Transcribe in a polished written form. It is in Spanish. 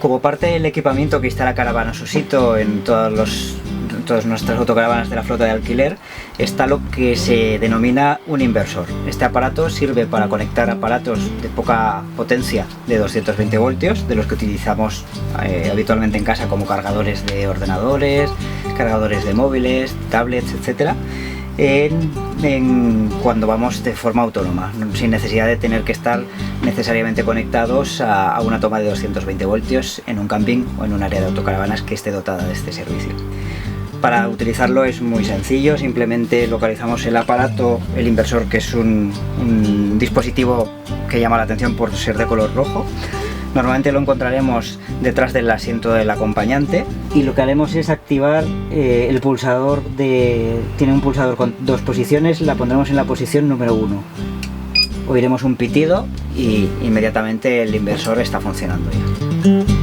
Como parte del equipamiento que instala Caravana Susito en todas nuestras autocaravanas de la flota de alquiler, está lo que se denomina un inversor. Este aparato sirve para conectar aparatos de poca potencia de 220 voltios, de los que utilizamos habitualmente en casa, como cargadores de ordenadores, cargadores de móviles, tablets, etcétera, cuando vamos de forma autónoma, sin necesidad de tener que estar necesariamente conectados a una toma de 220 voltios en un camping o en un área de autocaravanas que esté dotada de este servicio. Para utilizarlo es muy sencillo, simplemente localizamos el aparato, el inversor, que es un dispositivo que llama la atención por ser de color rojo. Normalmente lo encontraremos detrás del asiento del acompañante, y lo que haremos es activar el pulsador. Tiene un pulsador con 2 posiciones, la pondremos en la posición número 1. Oiremos un pitido y inmediatamente el inversor está funcionando ya.